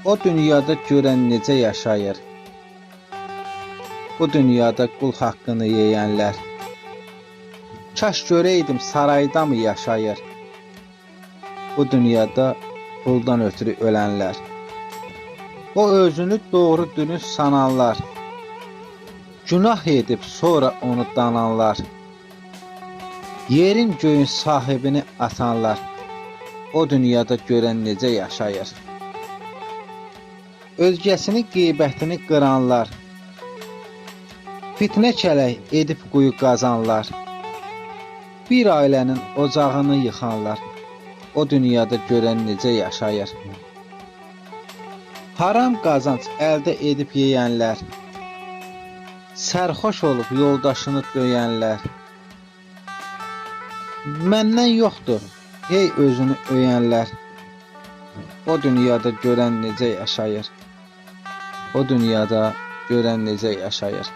O dünyada görən necə yaşayır? Bu dünyada qul haqqını yeyənlər. Kaş görəydim sarayda mı yaşayır? Bu dünyada puldan ötürü ölənlər. O özünü doğru dürüst sananlar. Günah edib sonra onu dananlar. Yerin göyün sahibini atanlar. O dünyada görən necə yaşayır? Özgəsinin qeybətini qıranlar. Fitnə kələk edib quyu qazanlar. Bir ailənin ocağını yıxanlar. O dünyada görən necə yaşayır? Haram qazanc əldə edib yeyənlər. Sərxoş olub yoldaşını döyənlər. Məndən yoxdur, ey özünü öyənlər. O dünyada görən necə yaşayır? O dünyada görən necə yaşayır?